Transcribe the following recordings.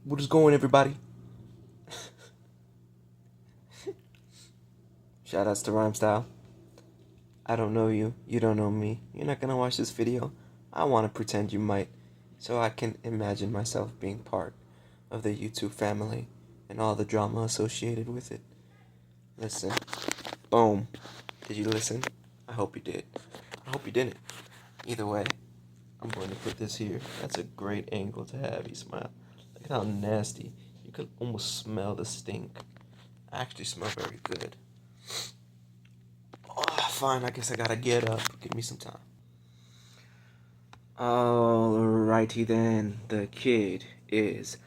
What is going, everybody? Shoutouts to Rhyme Style. I don't know you. You don't know me. You're not gonna watch this video. I want to pretend you might, so I can imagine myself being part of the YouTube family and all the drama associated with it. Listen. Boom. Did you listen? I hope you did. I hope you didn't. Either way, I'm going to put this here. That's a great angle to have. You smile. Look at how nasty. You could almost smell the stink. I actually smell very good. Oh, fine, I guess I gotta get up. Give me some time. Alrighty then. The kid is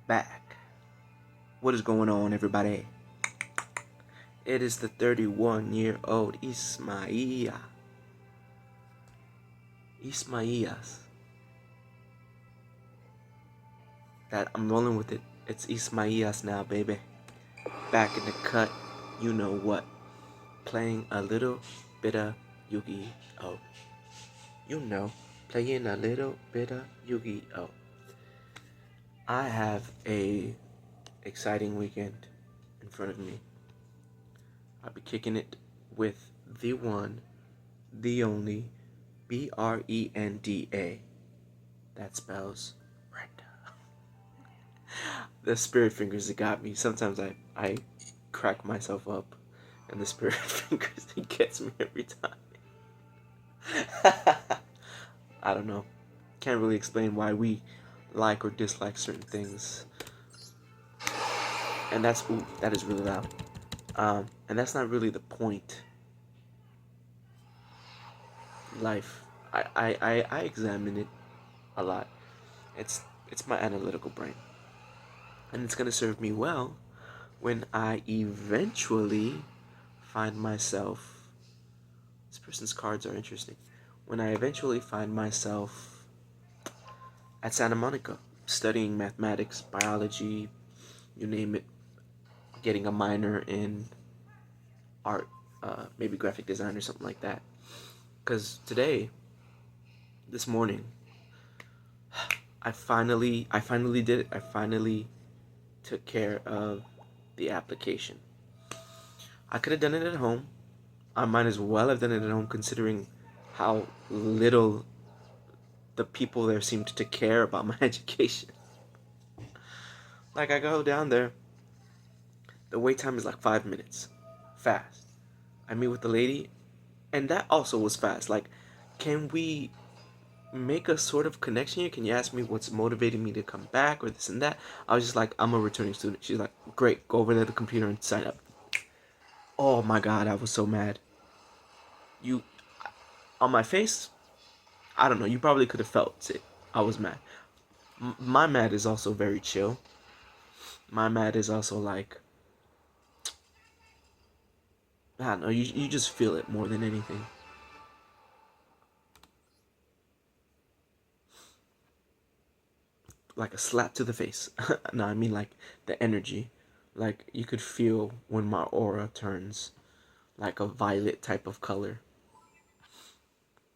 back. What is going on, everybody? It is the 31-year-old Ismaías. That I'm rolling with it. It's Ismaías now, baby. Back in the cut. You know what? Playing a little bit of Yu-Gi-Oh. You know, playing a little bit of Yu-Gi-Oh. I have a exciting weekend in front of me. I'll be kicking it with the one, the only, Brenda. That spells Brenda. The spirit fingers that got me. Sometimes I crack myself up, and the spirit fingers, it gets me every time. I don't know. Can't really explain why we like or dislike certain things. And that is really loud. And that's not really the point. Life, I examine it a lot. It's my analytical brain, and it's gonna serve me well when I eventually find myself. This person's cards are interesting. When I eventually find myself at Santa Monica studying mathematics, biology, you name it, getting a minor in art, maybe graphic design or something like that. Because this morning, I finally did it. I finally took care of the application. I could have done it at home. I might as well have done it at home, considering how little the people there seemed to care about my education. Like, I go down there, the wait time is like 5 minutes. Fast. I meet with the lady, and that also was fast. Like, can we make a sort of connection here? Can you ask me what's motivating me to come back or this and that? I was just like, I'm a returning student. She's like, great, go over to the computer and sign up. Oh my god, I was so mad. You, on my face, I don't know, you probably could have felt it. I was mad. My mad is also very chill. My mad is also like, I don't know, you just feel it more than anything. Like a slap to the face. No, I mean like the energy. Like, you could feel when my aura turns like a violet type of color.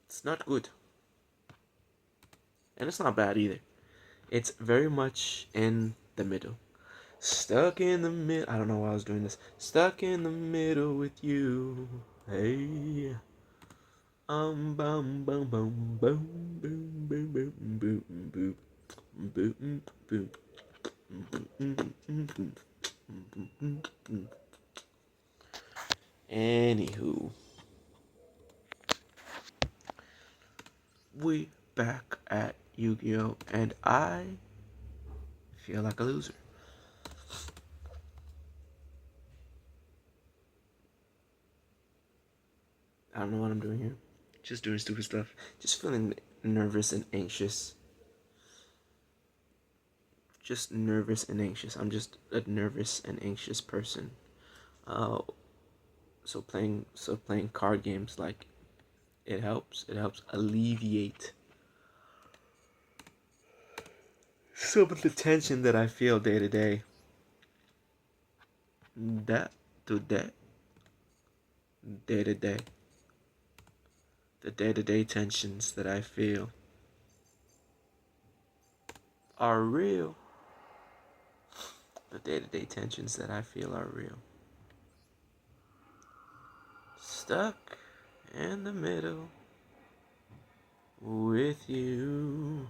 It's not good. And it's not bad either. It's very much in the middle. Stuck in the middle. I don't know why I was doing this. Stuck in the middle with you. Hey. Bum bum bum boom boom boom boom boom boom boom boom boom boom. Anywho, we back at Yu-Gi-Oh! And I feel like a loser. I don't know what I'm doing here. Just doing stupid stuff. Just feeling nervous and anxious. Just nervous and anxious. I'm just a nervous and anxious person. Uh, so playing card games, like, it helps. It helps alleviate some of the tension that I feel day to day. That to that. Day to day. The day to day tensions that I feel. are real. The day-to-day tensions that I feel are real. Stuck in the middle with you.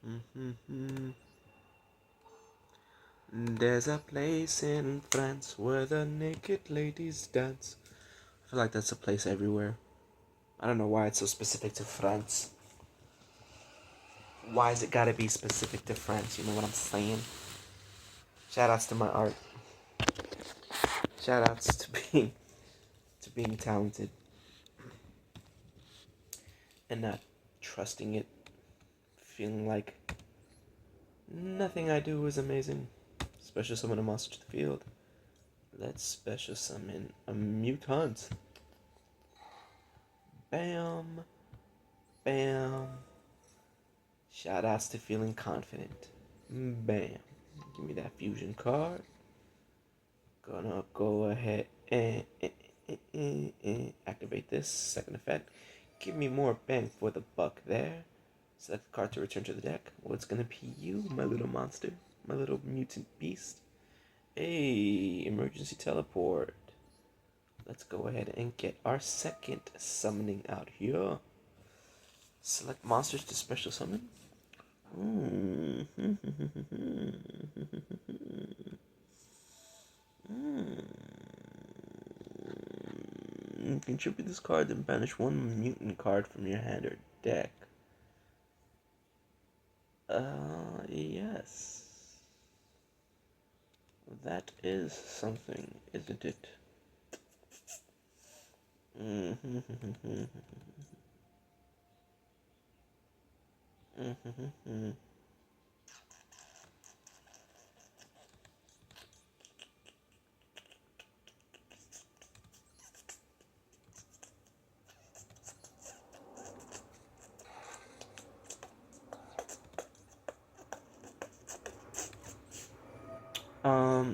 Mm-hmm. There's a place in France where the naked ladies dance. I feel like that's a place everywhere. I don't know why it's so specific to France. Why is it gotta be specific to France? You know what I'm saying? Shout outs to my art. Shout outs to being talented and not trusting it. Feeling like nothing I do is amazing. Special summon a monster to the field. Let's special summon a mutant. Bam. Bam. Shout outs to feeling confident. Bam. Give me that fusion card. Gonna go ahead and activate this second effect. Give me more bang for the buck there. Select the card to return to the deck. Well, it's gonna be you, my little monster. My little mutant beast. Hey, emergency teleport. Let's go ahead and get our second summoning out here. Select monsters to special summon. Contribute this card, then banish one mutant card from your hand or deck. Yes. That is something, isn't it?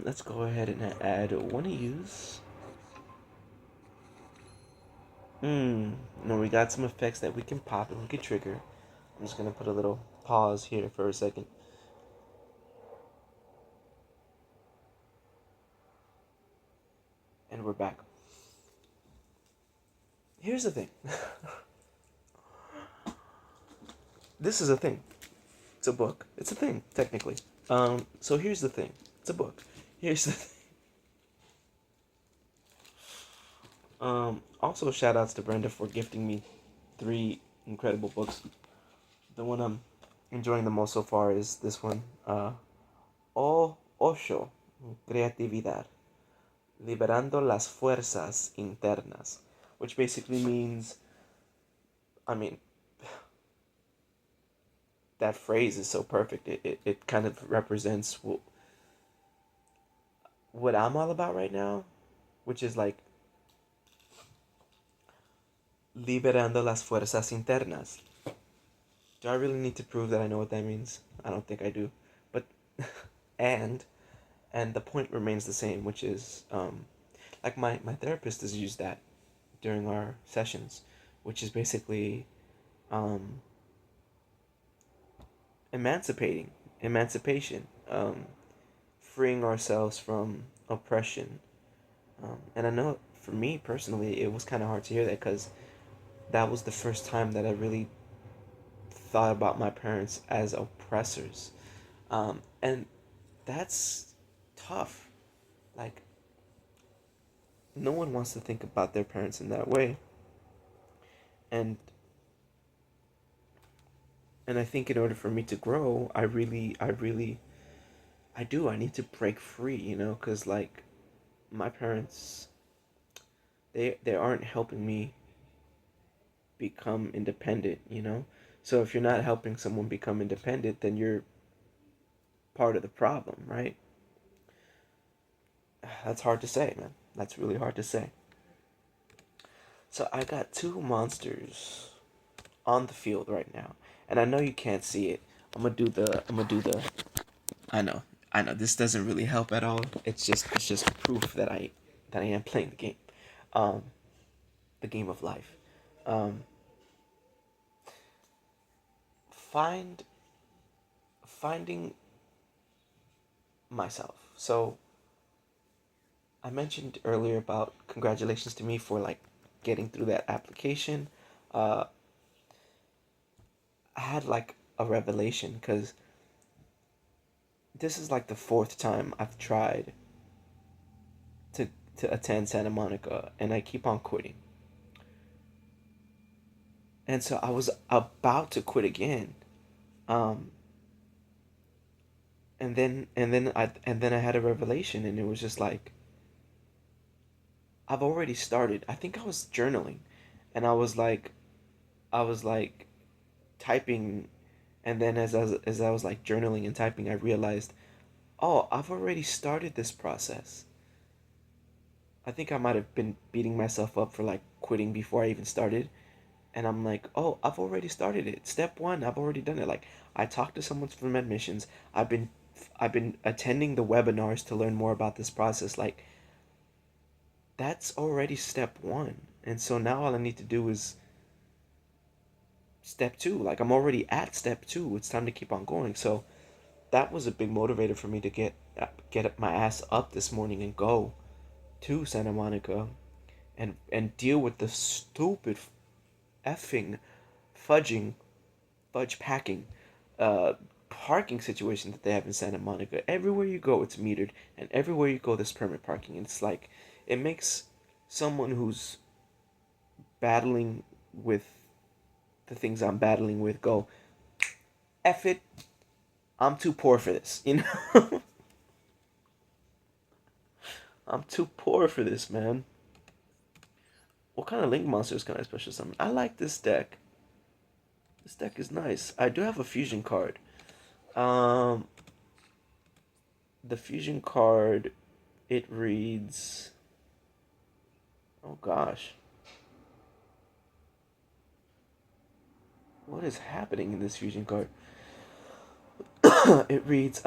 Let's go ahead and add one of use. No, we got some effects that we can pop and we can trigger. I'm just gonna put a little pause here for a second. And we're back. Here's the thing. This is a thing. It's a book. It's a thing, technically. So here's the thing. It's a book. Here's the thing. Also shout outs to Brenda for gifting me 3 incredible books. The one I'm enjoying the most so far is this one. O Ocho, Creatividad. Liberando las fuerzas internas. Which basically means, I mean, that phrase is so perfect. It kind of represents what I'm all about right now, which is like liberando las fuerzas internas. Do I really need to prove that I know what that means? I don't think I do. But and the point remains the same, which is like my therapist has used that during our sessions, which is basically emancipation, freeing ourselves from oppression. And I know for me personally, it was kind of hard to hear that because that was the first time that I really thought about my parents as oppressors. And that's tough. Like, no one wants to think about their parents in that way. And I think in order for me to grow, I need to break free, because like my parents, they aren't helping me become independent. So if you're not helping someone become independent, then you're part of the problem, right? That's hard to say, man. That's really hard to say. So I got 2 monsters on the field right now, and I know you can't see it. I'm gonna do the. I know. This doesn't really help at all. It's just proof that I am playing the game, um, the game of life. Find finding myself. So I mentioned earlier about congratulations to me for like getting through that application. Uh, I had like a revelation because this is like the fourth time I've tried to to attend Santa Monica, and I keep on quitting. And so I was about to quit again, um, and then I had a revelation, and it was just like I've already started. I think I was journaling, and I was like typing, and then as I was like journaling and typing, I realized, oh, I've already started this process. I think I might have been beating myself up for like quitting before I even started, and I'm like, oh, I've already started it. Step one, I've already done it. Like I talked to someone from admissions. I've been attending the webinars to learn more about this process. Like that's already step one. And so now all I need to do is step two. Like I'm already at step two. It's time to keep on going. So that was a big motivator for me to get my ass up this morning and go to Santa Monica and deal with the stupid effing fudging fudge packing uh parking situation that they have in Santa Monica. Everywhere you go it's metered, and everywhere you go there's permit parking. And it's like it makes someone who's battling with the things I'm battling with go, F it, I'm too poor for this, you know? I'm too poor for this, man. What kind of link monsters can I special summon? I like this deck. This deck is nice. I do have a fusion card. Um, the fusion card, it reads. Oh gosh, what is happening in this fusion card? It reads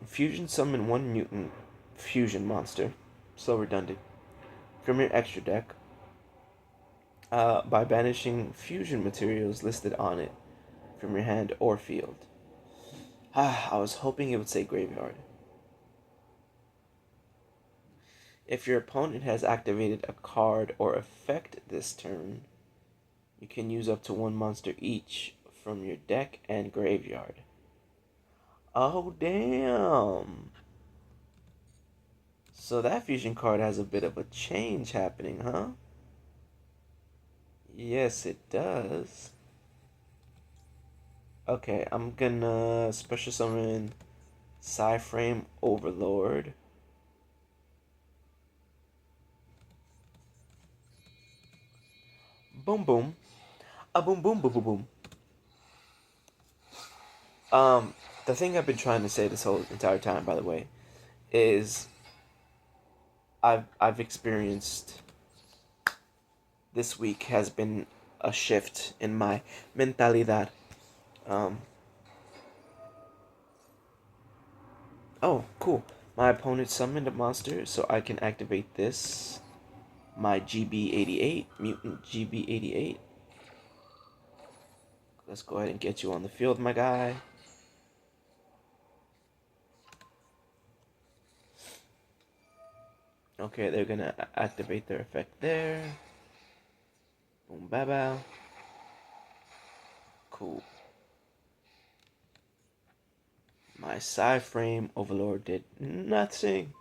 fusion summon one mutant fusion monster. So redundant. From your extra deck, by banishing fusion materials listed on it from your hand or field. I was hoping it would say graveyard. If your opponent has activated a card or effect this turn, you can use up to one monster each from your deck and graveyard. Oh, damn. So that fusion card has a bit of a change happening, huh? Yes, it does. Okay, I'm gonna special summon Psyframe Overlord. Boom boom. A boom boom boom boom boom. The thing I've been trying to say this whole entire time, by the way, is I've experienced this week has been a shift in my mentalidad. Um, oh, cool. My opponent summoned a monster, so I can activate this. My GB88, Mutant GB88. Let's go ahead and get you on the field, my guy. Okay, they're gonna activate their effect there. Boom, bow, bow. Cool. My Psyframe Overlord did nothing.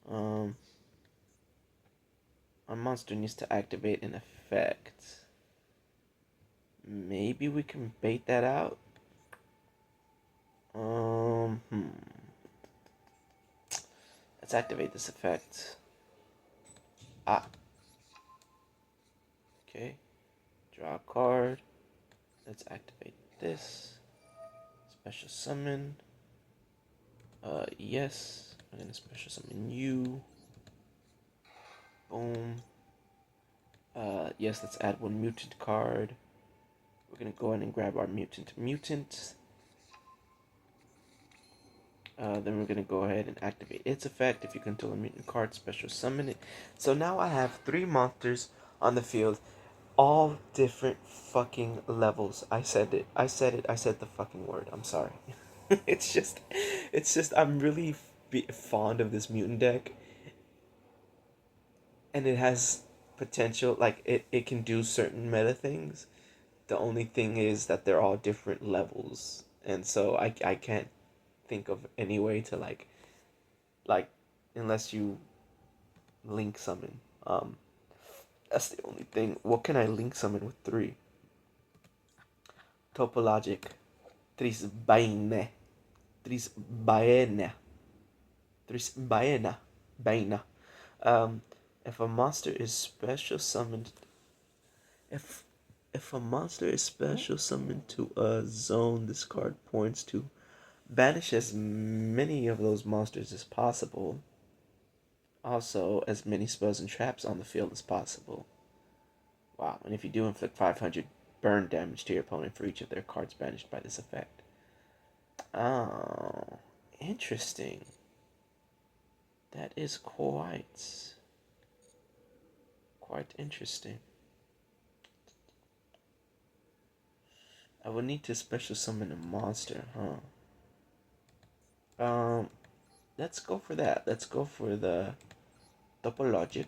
Um, our monster needs to activate an effect. Maybe we can bait that out. Hmm. Let's activate this effect. Ah. Okay. Draw a card. Let's activate this. Special summon. Yes. I'm gonna special summon you. Boom. Yes, let's add one mutant card. We're gonna go ahead and grab our mutant. Then we're gonna go ahead and activate its effect. If you control a mutant card, special summon it. So now I have 3 monsters on the field. All different fucking levels. I said it. I said it. I said the fucking word. I'm sorry. it's just, I'm really fond of this mutant deck, and it has potential. Like it can do certain meta things. The only thing is that they're all different levels, and so I can't think of any way to like unless you link summon. That's the only thing. What can I link summon with three? Topologic. Tris Baine. Tris Baena. Tris Baena. Baena. Um, if a monster is special summoned, if if a monster is special summoned to a zone, this card points to banish as many of those monsters as possible. Also, as many spells and traps on the field as possible. Wow, and if you do inflict 500 burn damage to your opponent for each of their cards banished by this effect. Oh, interesting. That is quite interesting. I would need to special summon a monster, huh? Let's go for that. Let's go for the Topologic.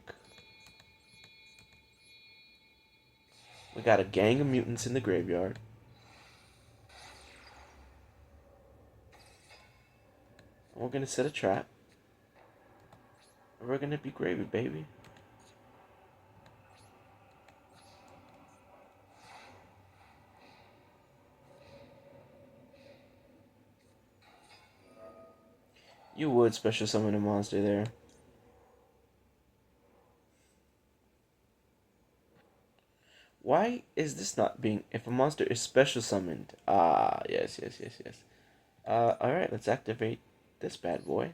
We got a gang of mutants in the graveyard. We're gonna set a trap. We're gonna be gravy, baby. You would special summon a monster there. Why is this not being... If a monster is special summoned... Ah, yes, yes, yes, yes. Alright, let's activate this bad boy.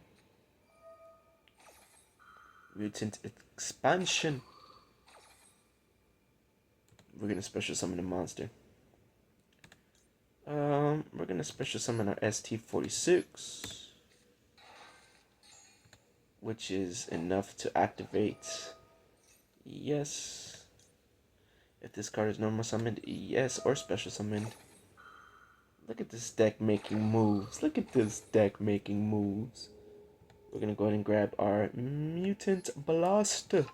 Mutant Expansion. We're gonna special summon a monster. We're gonna special summon our ST46. Which is enough to activate... Yes. If this card is normal summoned, yes, or special summoned. Look at this deck making moves. Look at this deck making moves. We're gonna go ahead and grab our Mutant Blaster,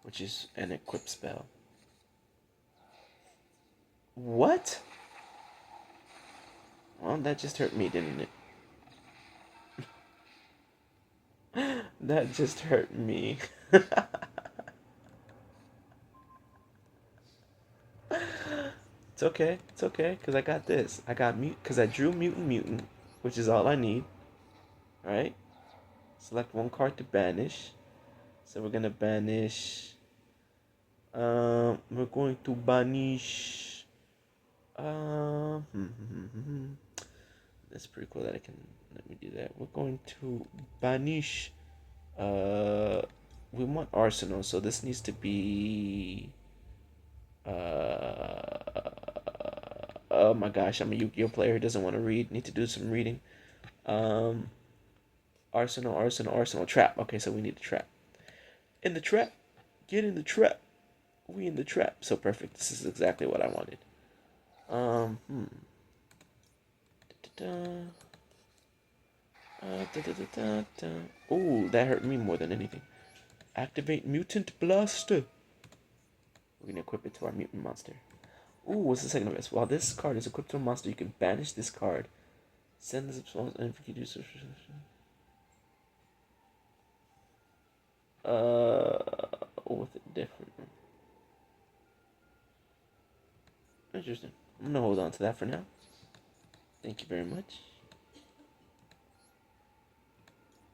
which is an equip spell. What? Well, that just hurt me, didn't it? That just hurt me. It's okay. It's okay, because I got this. I got mute, because I drew Mutant, which is all I need. Alright? Select one card to banish. So we're gonna banish. We're going to banish. That's pretty cool that I can. Let me do that. We're going to banish. We want Arsenal, so this needs to be. Oh my gosh, I'm a Yu-Gi-Oh player who doesn't want to read. Need to do some reading. Arsenal, trap. Okay, so we need a trap. In the trap. Get in the trap. We in the trap. So perfect. This is exactly what I wanted. Oh, that hurt me more than anything. Activate Mutant Blaster. We're gonna equip it to our mutant monster. Ooh, what's the second of this? While this card is equipped to a monster, you can banish this card. Send this and if you do so. With it different. Interesting. I'm gonna hold on to that for now. Thank you very much.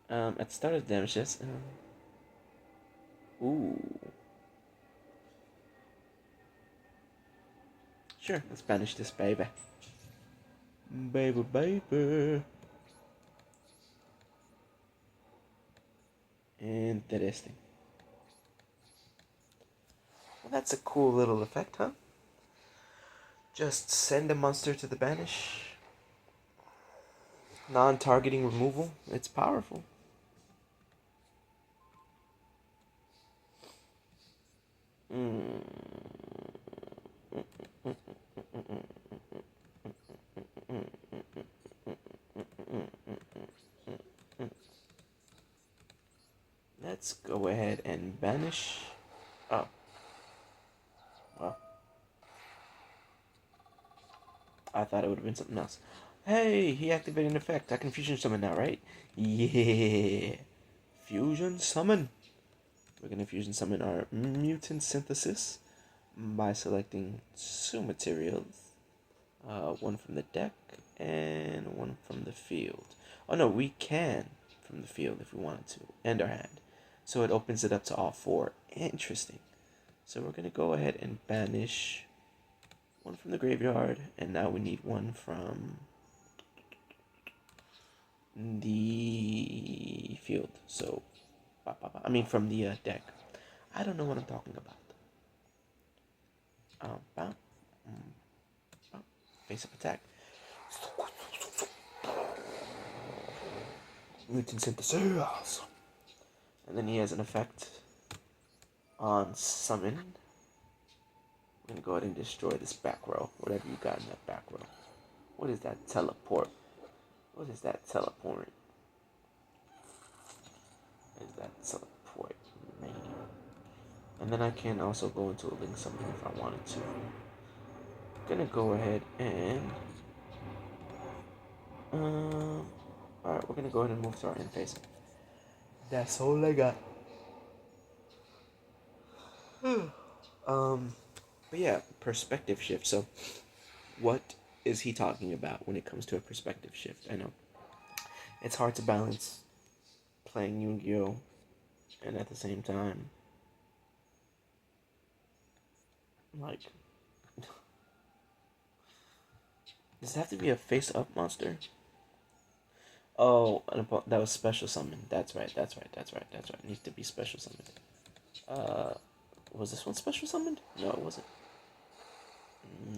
At the start of the damage, yes. Ooh. Sure, let's banish this baby. Baby. Interesting. Well, that's a cool little effect, huh? Just send a monster to the banish. Non-targeting removal. It's powerful. Let's go ahead and banish. Oh, well, I thought it would have been something else. Hey, he activated an effect. I can fusion summon now, right? Yeah. Fusion summon. We're going to fusion summon our mutant synthesis by selecting two materials. One from the deck and one from the field. Oh no, we can from the field if we wanted to, and our hand. So it opens it up to all four. Interesting. So we're going to go ahead and banish one from the graveyard, and now we need one from the field. So, I mean from the deck. I don't know what I'm talking about. Bam, bam. Face up attack. Mutant synthesis. And then he has an effect on summon. I'm gonna go ahead and destroy this back row. Whatever you got in that back row. What is that teleport? What is that teleport? What is that teleport? Man. And then I can also go into a link summon if I wanted to. I'm gonna go ahead and alright, we're gonna go ahead and move to our end phase. That's all I got. But yeah, perspective shift. So, what is he talking about when it comes to a perspective shift? I know it's hard to balance playing Yu-Gi-Oh! And at the same time, like, does it have to be a face-up monster? Oh, that was special summon. That's right. It needs to be special summoned. Was this one special summoned? No, it wasn't.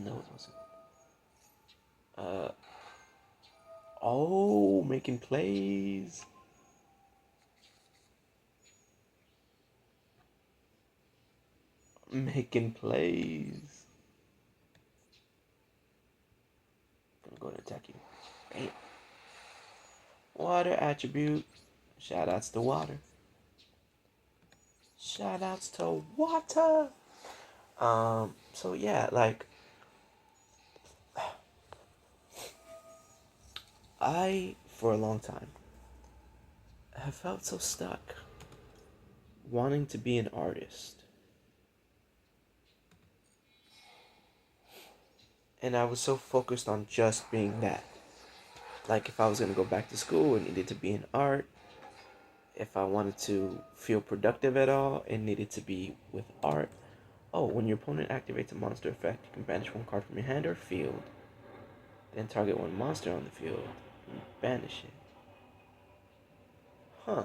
No, it wasn't. Oh, making plays. Making plays. Gonna go and attack you. Bam. Water attribute. Shoutouts to water. Shoutouts to water. So yeah, like I for a long time have felt so stuck wanting to be an artist. And I was so focused on just being that. Like if I was gonna go back to school, it needed to be in art. If I wanted to feel productive at all, it needed to be with art. Oh, when your opponent activates a monster effect, you can banish one card from your hand or field. Then target one monster on the field and banish it. Huh.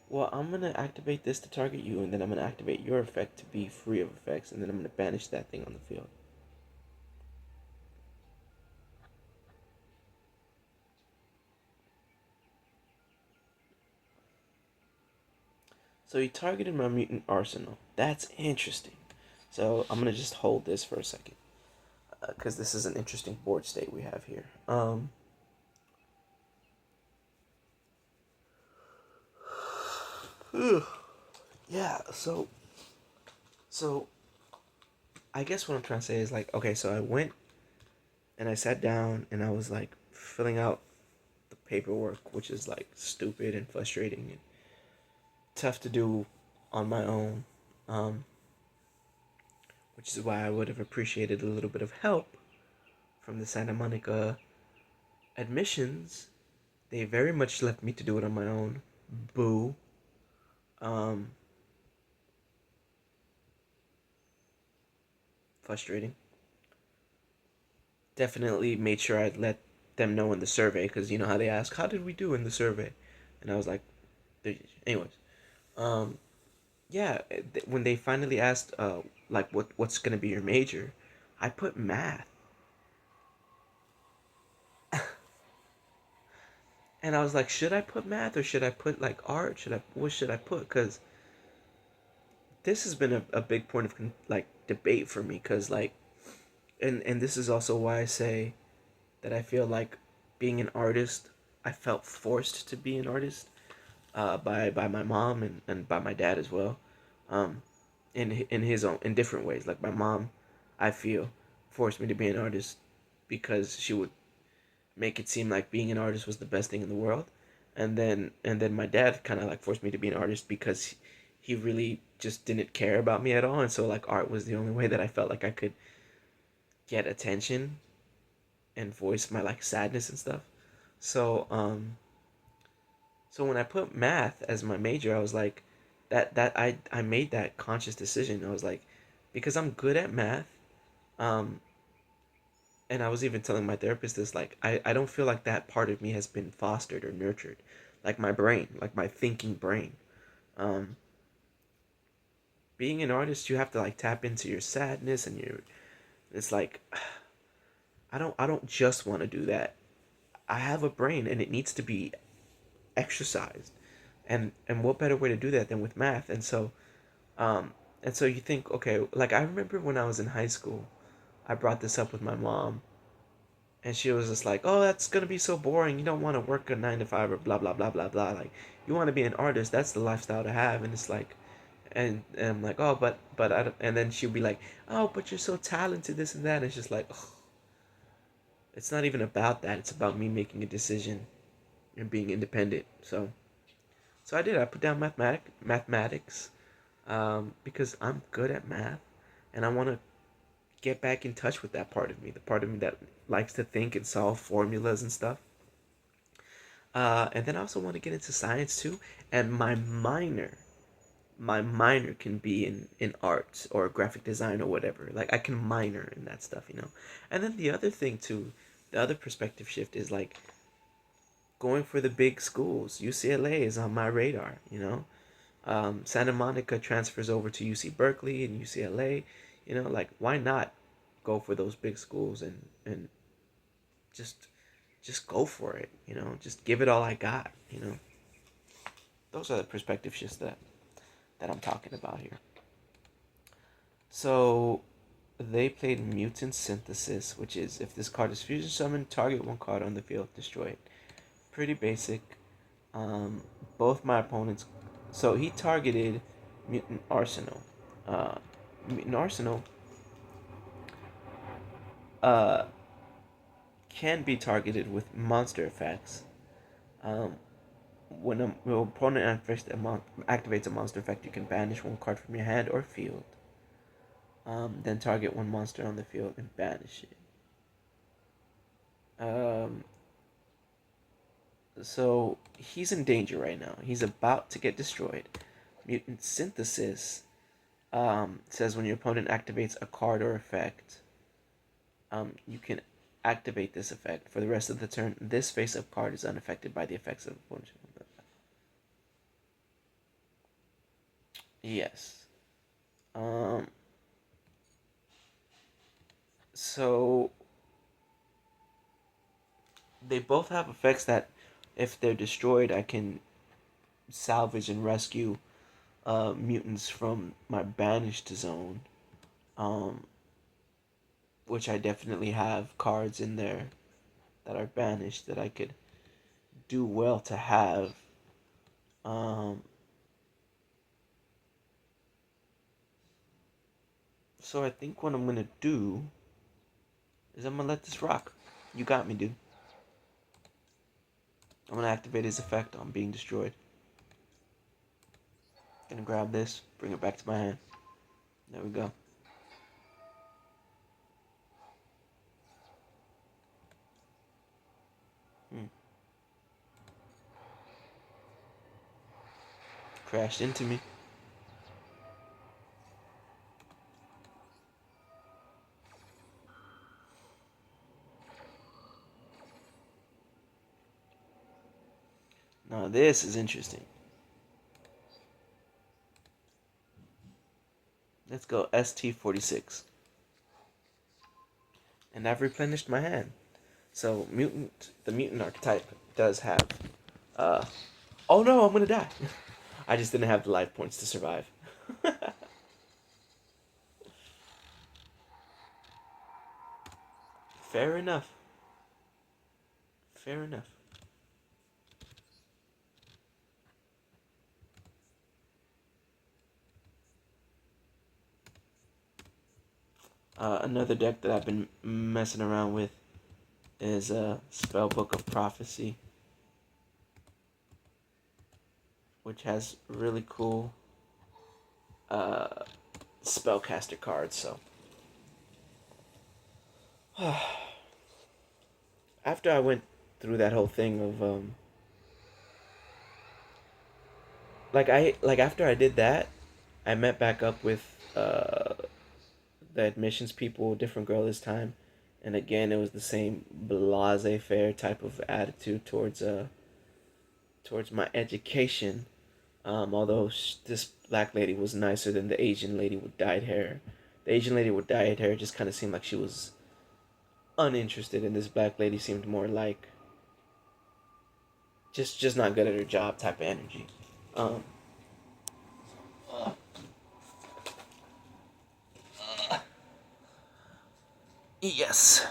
Well, I'm going to activate this to target you, and then I'm going to activate your effect to be free of effects, and then I'm going to banish that thing on the field. So he targeted my mutant arsenal. That's interesting. So I'm going to just hold this for a second, because this is an interesting board state we have here. Yeah, so I guess what I'm trying to say is like, okay, so I went and I sat down and I was like filling out the paperwork, which is like stupid and frustrating and tough to do on my own, which is why I would have appreciated a little bit of help from the Santa Monica admissions. They very much left me to do it on my own. Boo. Um, Frustrating. Definitely made sure I'd let them know in the survey, because you know how they ask, how did we do in the survey? And I was like, anyways. Um, yeah, when they finally asked, like, what's gonna be your major, I put math. And I was like, should I put math or should I put like art? What should I put? Because this has been a big point of like debate for me. Because like and this is also why I say that I feel like being an artist, I felt forced to be an artist by my mom and by my dad as well, um, in his own in different ways. Like my mom, I feel forced me to be an artist because she would make it seem like being an artist was the best thing in the world, and then my dad kind of like forced me to be an artist because he really just didn't care about me at all, and so like art was the only way that I felt like I could get attention and voice my like sadness and stuff. So so when I put math as my major, I was like, I made that conscious decision. I was like, because I'm good at math, um, and I was even telling my therapist this, like, I don't feel like that part of me has been fostered or nurtured, like my brain, like my thinking brain. Um, Being an artist, you have to like tap into your sadness and your. It's like, I don't just want to do that. I have a brain and it needs to be exercised, and what better way to do that than with math? Um, and so you think, okay, like I remember when I was in high school, I brought this up with my mom, and she was just like, "Oh, that's gonna be so boring. You don't want to work a 9 to 5 or blah blah blah blah blah. Like, you want to be an artist. That's the lifestyle to have." And it's like, and I'm like, "Oh, but I don't," and then she'll be like, "Oh, but you're so talented, this and that." And it's just like, ugh, it's not even about that. It's about me making a decision and being independent. So I did. I put down mathematics, because I'm good at math, and I want to get back in touch with that part of me, the part of me that likes to think and solve formulas and stuff. And then I also want to get into science too. And my minor can be in arts or graphic design or whatever. Like I can minor in that stuff. And then the other thing too, the other perspective shift is like going for the big schools. UCLA is on my radar. Santa Monica transfers over to UC Berkeley and UCLA. Like why not go for those big schools and just just go for it. Just give it all I got. Those are the perspective shifts that I'm talking about here. So they played Mutant Synthesis, which is if this card is fusion summoned, target one card on the field, destroy it. Pretty basic. Um, both my opponents. So he targeted Mutant Arsenal. Uh, Mutant Arsenal uh, can be targeted with monster effects. Um, when an opponent activates a monster effect, you can banish one card from your hand or field. Then target one monster on the field and banish it. Um, so he's in danger right now. He's about to get destroyed. Mutant Synthesis says when your opponent activates a card or effect, you can activate this effect. For the rest of the turn, this face-up card is unaffected by the effects of opponent. Yes. Um, so they both have effects that, if they're destroyed, I can salvage and rescue mutants from my banished zone. Um, which I definitely have cards in there that are banished that I could do well to have. Um, so I think what I'm gonna do is I'm gonna let this rock. You got me, dude. I'm gonna activate his effect on being destroyed. Gonna grab this, bring it back to my hand. There we go. Hmm. Crashed into me. Now this is interesting. Let's go ST46. And I've replenished my hand. So the mutant archetype does have. Uh, oh no, I'm gonna die. I just didn't have the life points to survive. Fair enough. Fair enough. Another deck that I've been messing around with is Spellbook of Prophecy, which has really cool uh, spellcaster cards. So after I went through that whole thing of like after I did that, I met back up with the admissions people, different girl this time, and again it was the same blase fair type of attitude towards my education. Although this black lady was nicer than the Asian lady with dyed hair. The Asian lady with dyed hair just kind of seemed like she was uninterested, and this black lady seemed more like just not good at her job type of energy. Um, yes,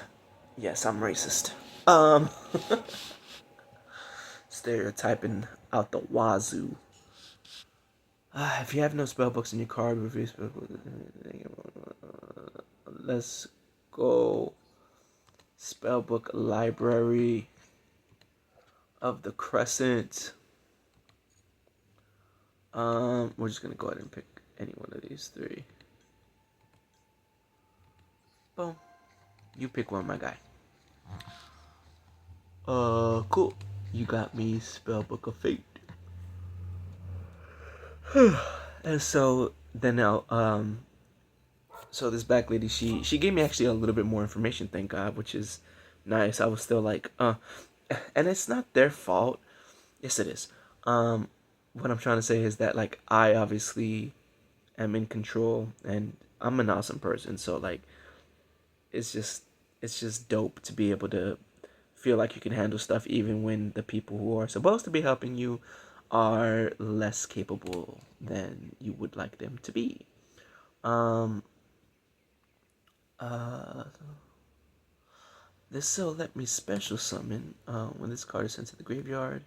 yes, I'm racist. Um, Stereotyping out the wazoo. If you have no spell books in your card review, let's go. Spellbook library of the Crescent. We're just gonna go ahead and pick any one of these three. Boom. You pick one, my guy. Cool. You got me Spellbook of Fate. And so then now, so this back lady, she gave me actually a little bit more information, thank God, which is nice. I was still like, and it's not their fault. Yes, it is. What I'm trying to say is that like I obviously am in control, and I'm an awesome person, so like it's just it's just dope to be able to feel like you can handle stuff even when the people who are supposed to be helping you are less capable than you would like them to be. Um uh this will let me special summon when this card is sent to the graveyard.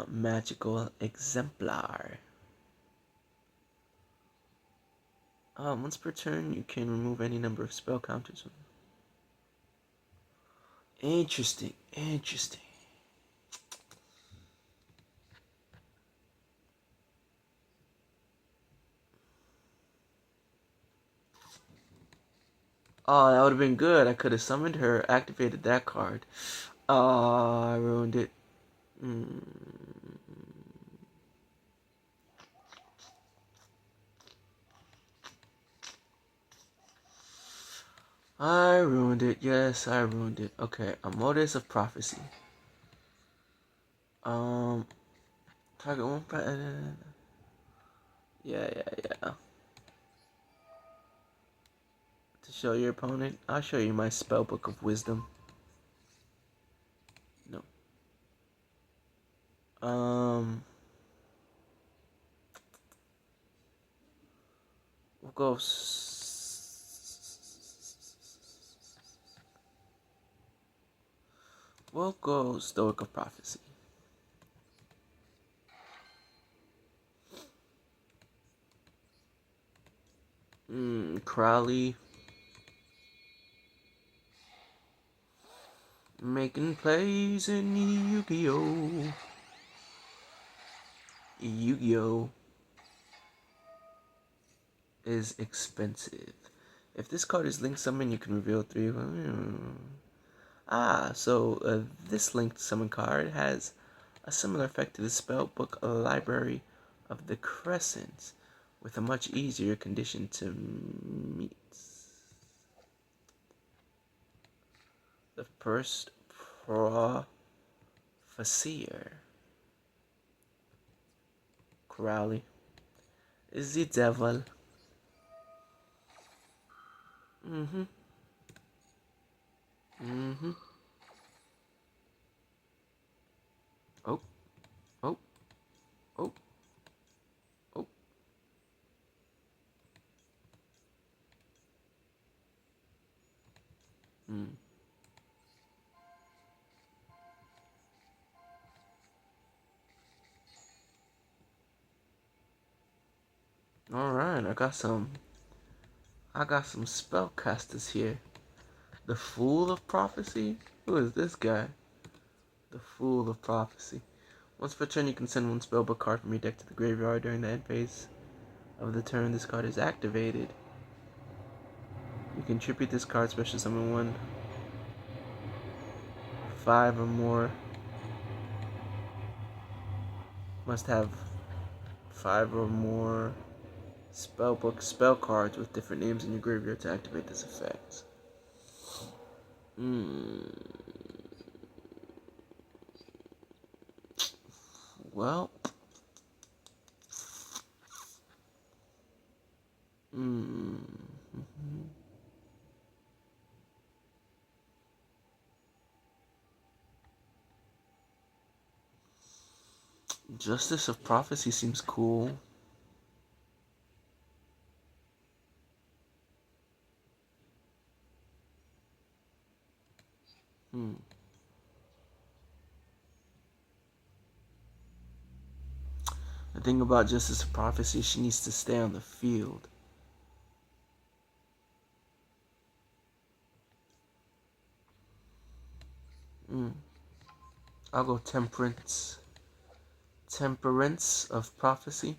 Magical exemplar. Once per turn, you can remove any number of spell counters. Interesting, interesting. Oh, that would have been good. I could have summoned her, activated that card. Oh, I ruined it. Mm. I ruined it. Yes, I ruined it. Okay, a Modus of Prophecy. Um, target one. Yeah. To show your opponent, I'll show you my Spellbook of Wisdom. No. Um, we'll go. We'll go Stoic of Prophecy. Crowley. Making plays in Yu-Gi-Oh! Yu-Gi-Oh! Is expensive. If this card is linked summon, you can reveal three. So this linked summon card has a similar effect to the spellbook library of the Crescent, with a much easier condition to meet. The first Profeseer. Crowley is the devil. Mm-hmm. Mm-hmm. Oh, oh, oh, oh. Alright, I got some spellcasters here. The Fool of Prophecy? Who is this guy? The Fool of Prophecy. Once per turn, you can send one spellbook card from your deck to the graveyard. During the end phase of the turn this card is activated. You can tribute this card, special summon one. 5 or more. Must have 5 or more spellbook spell cards with different names in your graveyard to activate this effect. Well. Justice of Prophecy seems cool. The thing about Justice of Prophecy, she needs to stay on the field. I'll go Temperance. Temperance of Prophecy,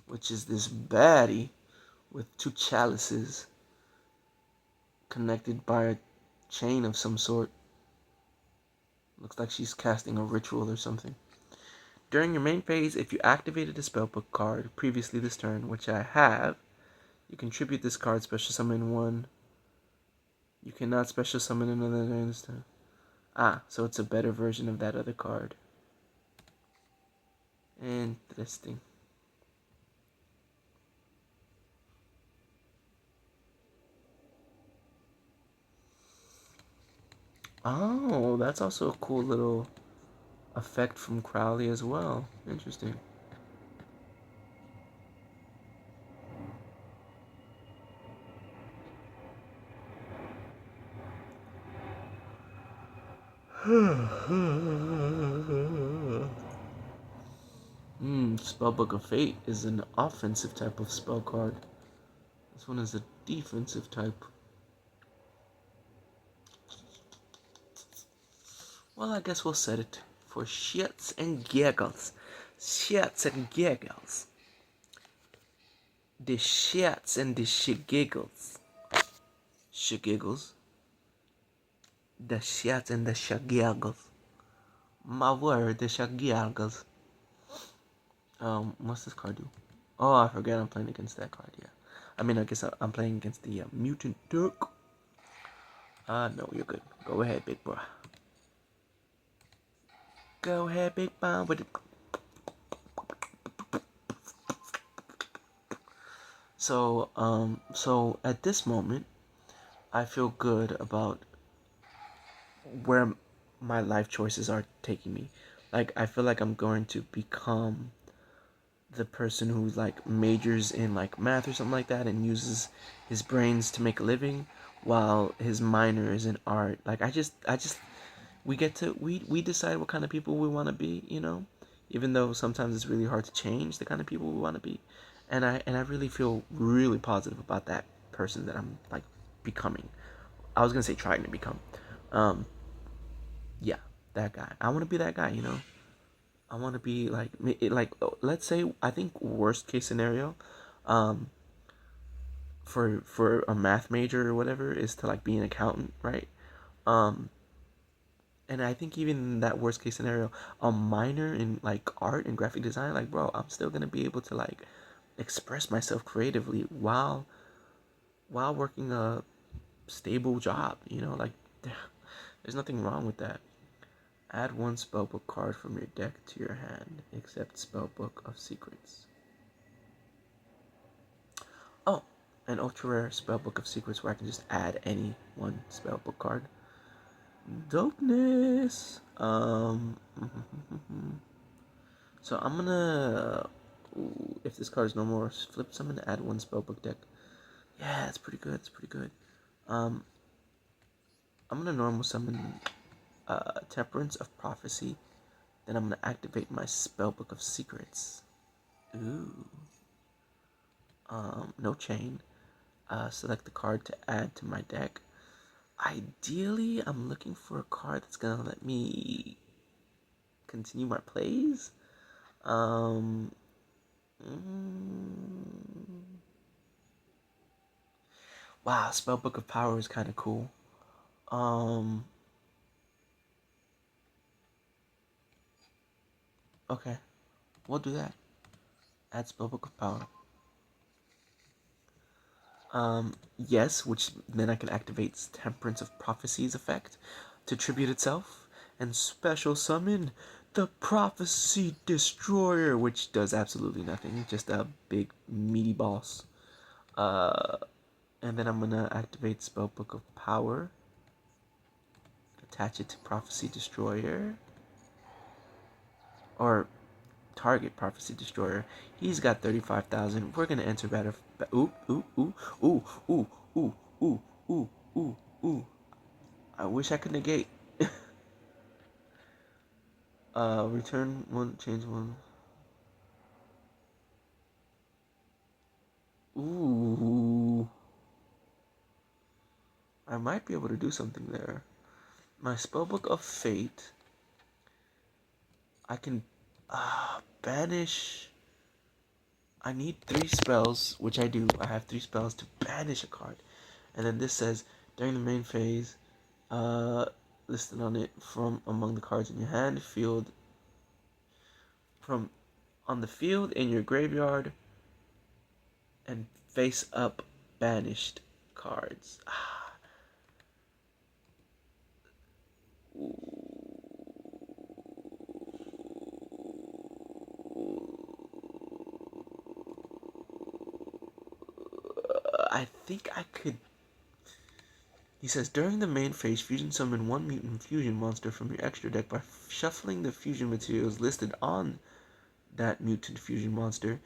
which is this baddie with 2 chalices connected by a chain of some sort. Looks like she's casting a ritual or something. During your main phase, if you activated a spellbook card previously this turn, which I have, you can tribute this card, special summon 1. You cannot special summon another during this turn. So it's a better version of that other card. Interesting. Oh, that's also a cool little effect from Crowley as well. Interesting. Spellbook of Fate is an offensive type of spell card. This one is a defensive type. Well, I guess we'll set it for shits and giggles. Shits and giggles. The shits and the giggles. Giggles. The shits and the giggles. My word, the giggles. What's this card do? Oh, I forget I'm playing against that card, yeah. I mean, I guess I'm playing against the Mutant Duck. No, you're good. Go ahead, big bro. Go ahead, big bomb with it. So at this moment, I feel good about where my life choices are taking me. Like, I feel like I'm going to become the person who like majors in like math or something like that and uses his brains to make a living while his minor is in art. Like, I just we decide what kind of people we want to be, even though sometimes it's really hard to change the kind of people we want to be. And I really feel really positive about that person that I'm like becoming. I was gonna say trying to become. Yeah, that guy. I want to be that guy. I want to be like let's say, I think worst case scenario, for a math major or whatever is to like be an accountant, right? Um, and I think even in that worst case scenario, a minor in like art and graphic design, like, bro, I'm still gonna be able to like express myself creatively while working a stable job. Like, there's nothing wrong with that. Add one spellbook card from your deck to your hand, except Spellbook of Secrets. Oh, an ultra rare Spellbook of Secrets where I can just add any one spellbook card. Dopeness. So I'm gonna, if this card is no more, flip summon to add one spellbook deck. Yeah, it's pretty good. It's pretty good. I'm gonna normal summon Temperance of Prophecy. Then I'm gonna activate my Spellbook of Secrets. Ooh. no chain. Select the card to add to my deck. Ideally, I'm looking for a card that's gonna let me continue my plays. Um, mm, wow, Spellbook of Power is kind of cool. Um, okay, we'll do that. Add Spellbook of Power. Yes, which then I can activate Temperance of Prophecies effect to tribute itself and special summon the Prophecy Destroyer, which does absolutely nothing, just a big meaty boss. Uh, and then I'm gonna activate Spellbook of Power, attach it to Prophecy Destroyer, or target Prophecy Destroyer. He's got 35,000. We're gonna enter battle. Ooh, ooh, ooh, ooh, ooh, ooh, ooh, ooh, ooh, ooh. I wish I could negate. Return one, change one. Ooh. I might be able to do something there. My Spellbook of Fate. I can banish. I need 3 spells, which I do. I have 3 spells to banish a card. And then this says, during the main phase, listed on it from among the cards in your hand, field, from on the field, in your graveyard, and face up banished cards. I think I could. He says, during the main phase, fusion summon one mutant fusion monster from your extra deck by shuffling the fusion materials listed on that mutant fusion monster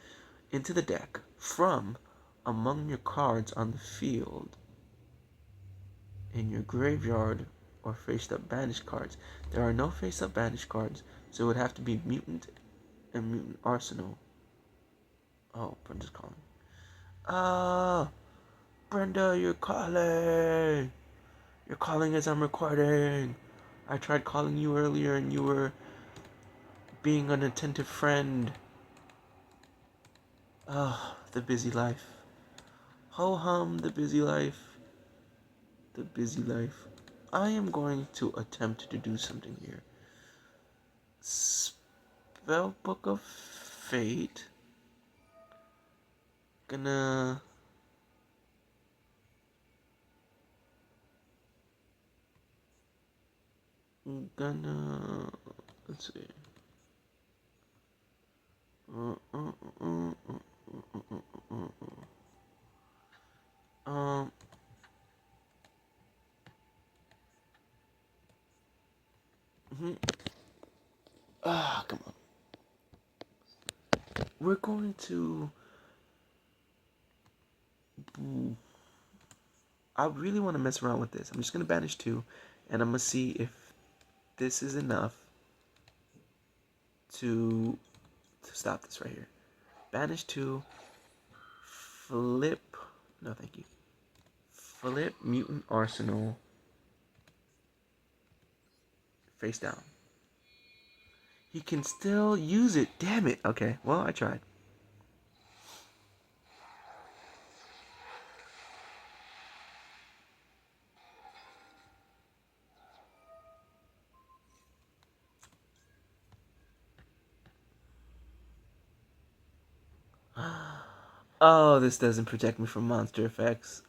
into the deck from among your cards on the field, in your graveyard, or face up banished cards. There are no face up banished cards, so it would have to be mutant and mutant arsenal. Oh, Brenda's calling. Ah, Brenda, you're calling. You're calling as I'm recording. I tried calling you earlier and you were being an attentive friend. Ah, the busy life. Ho hum, the busy life. The busy life. I am going to attempt to do something here. Spellbook of Fate. Gonna. Gonna. Let's see. Um. Come on. We're going to. I really want to mess around with this. I'm just gonna banish 2, and I'm gonna see if this is enough to stop this right here. Banish 2, flip. No, thank you. Flip mutant arsenal face down. He can still use it. Damn it. Okay, well, I tried. Oh, this doesn't protect me from monster effects.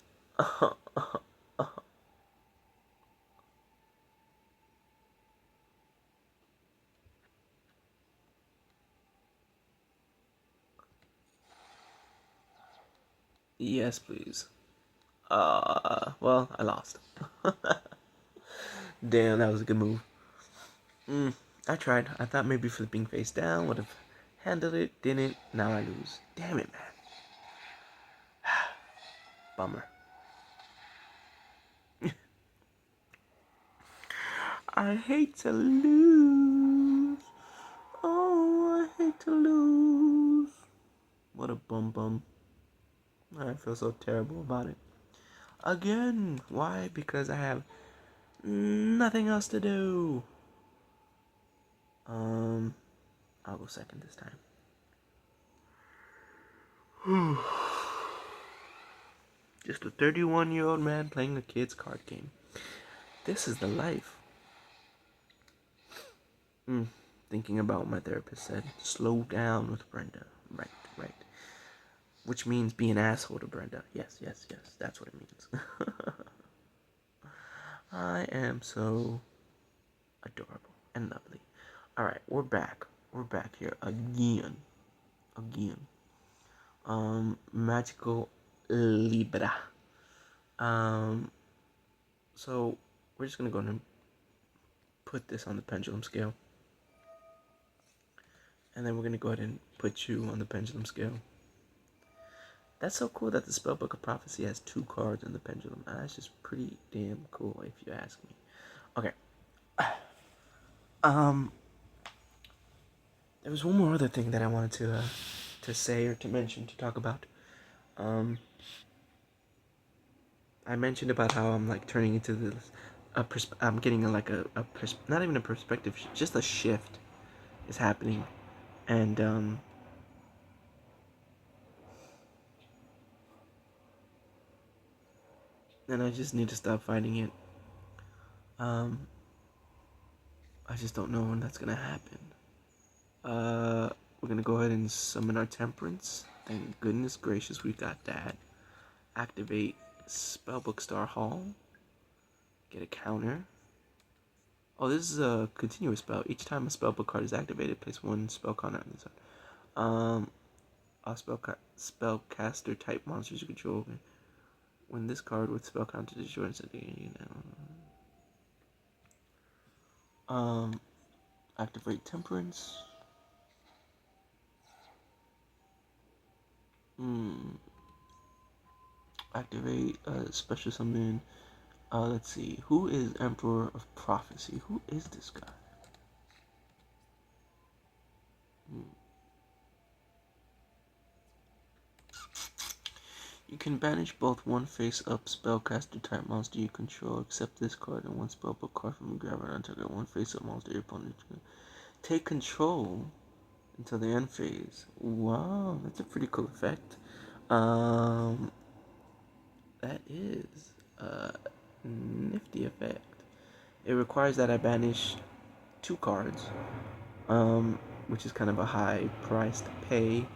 Yes, please. Well, I lost. Damn, that was a good move. I tried. I thought maybe flipping face down would have handled it. Didn't. Now I lose. Damn it, man. Bummer. I hate to lose. Oh, I hate to lose. What a bum bum. I feel so terrible about it. Again, why? Because I have nothing else to do. I'll go second this time. Just a 31-year-old man playing a kid's card game. This is the life. Thinking about what my therapist said. Slow down with Brenda. Right, right. Which means be an asshole to Brenda. Yes, yes, yes. That's what it means. I am so adorable and lovely. Alright, we're back. We're back here again. Again. Magical Libra. So we're just gonna go and put this on the pendulum scale. And then we're gonna go ahead and put you on the pendulum scale. That's so cool that the Spellbook of Prophecy has 2 cards in the pendulum. That's just pretty damn cool if you ask me. Okay. There was one more other thing that I wanted to say or to mention, to talk about. I mentioned about how I'm like turning into this. I'm getting not even a perspective, just a shift is happening, and I just need to stop fighting it. I just don't know when that's gonna happen. We're gonna go ahead and summon our Temperance. Thank goodness gracious we got that. Activate Spellbook Star Hall. Get a counter. Oh, this is a continuous spell. Each time a spellbook card is activated, place 1 spell counter on this side. A spellcaster type monsters you control. When this card with spell counter is yours, activate Temperance. Activate special summon. Let's see. Who is Emperor of Prophecy? Who is this guy? You can banish both one face-up spellcaster type monster you control, except this card, and 1 spellbook card from your graveyard on target 1 face-up monster your opponent. Take control until the end phase. Wow, that's a pretty cool effect. That is a nifty effect. It requires that I banish 2 cards, which is kind of a high price to pay.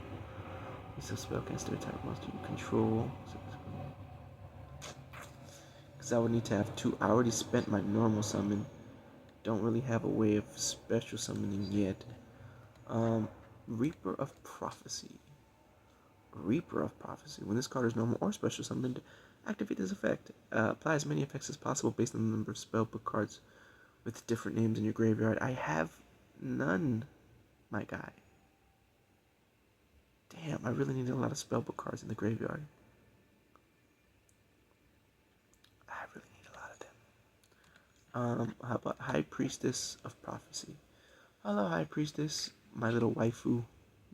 It's a spellcaster type monster you control. Because I would need to have 2. I already spent my normal summon. Don't really have a way of special summoning yet. Reaper of Prophecy. Reaper of Prophecy. When this card is normal or special summoned, activate this effect. Apply as many effects as possible based on the number of spellbook cards with different names in your graveyard. I have none, my guy. Damn, I really need a lot of spellbook cards in the graveyard. I really need a lot of them. How about High Priestess of Prophecy? Hello, High Priestess, my little waifu.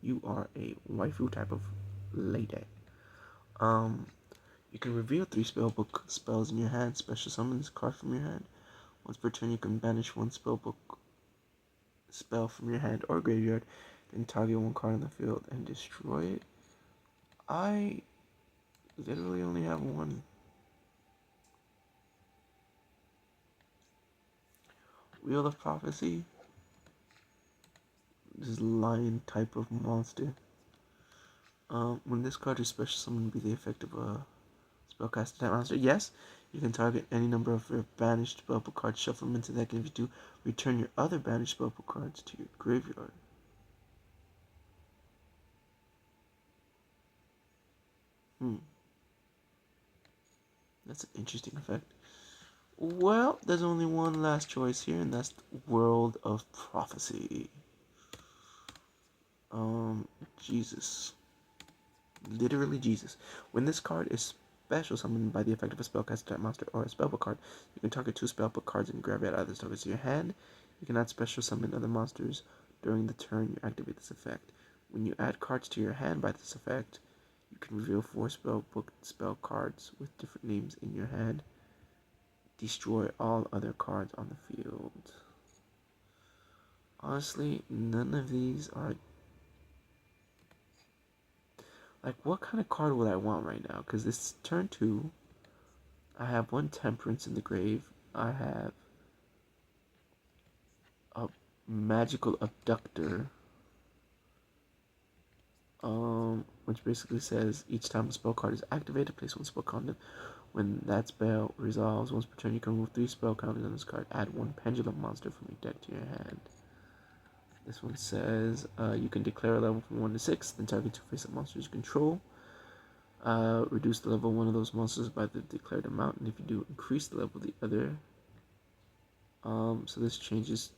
You are a waifu type of lady. You can reveal 3 spellbook spells in your hand. Special summon this card from your hand. Once per turn, you can banish 1 spellbook spell from your hand or graveyard, then target 1 card in the field and destroy it. I literally only have 1. Wheel of Prophecy. This is lion type of monster. When this card is special summoned, be the effect of a spellcaster type monster. Yes, you can target any number of your banished spellbook cards, shuffle them into that game. If you do, return your other banished spellbook cards to your graveyard. That's an interesting effect. Well, there's only one last choice here, and that's World of Prophecy. Jesus. Literally Jesus. When this card is special summoned by the effect of a spellcaster type monster or a spellbook card, you can target 2 spellbook cards and grab it out of the target's your hand. You cannot special summon other monsters during the turn you activate this effect. When you add cards to your hand by this effect, You can reveal 4 spell book spell cards with different names in your hand. Destroy all other cards on the field. Honestly, none of these are... Like, what kind of card would I want right now? Because this turn 2, I have 1 Temperance in the grave. I have a Magical Abductor. Which basically says each time a spell card is activated, place 1 spell counter. When that spell resolves once per turn, you can remove 3 spell counters on this card. Add 1 Pendulum monster from your deck to your hand. This one says you can declare a level from 1 to 6, then target 2 face-up monsters you control. Reduce the level of one of those monsters by the declared amount, and if you do, increase the level of the other. So this changes.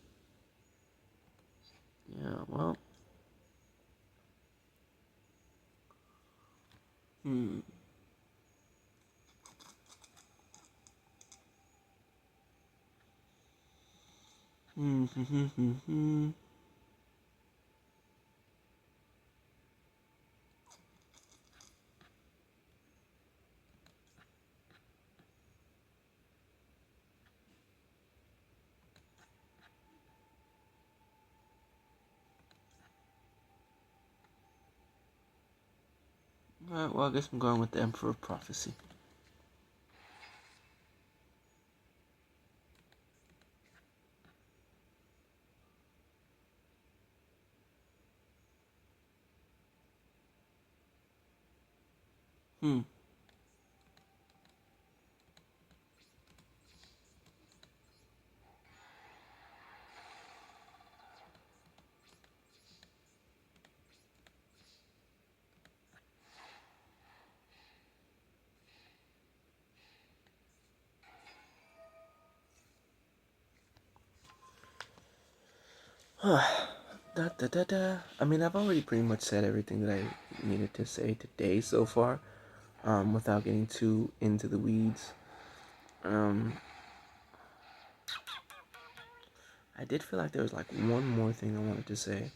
Yeah, well. Hmm. Alright, well, I guess I'm going with the Emperor of Prophecy. I mean, I've already pretty much said everything that I needed to say today so far, without getting too into the weeds. I did feel like there was like one more thing I wanted to say.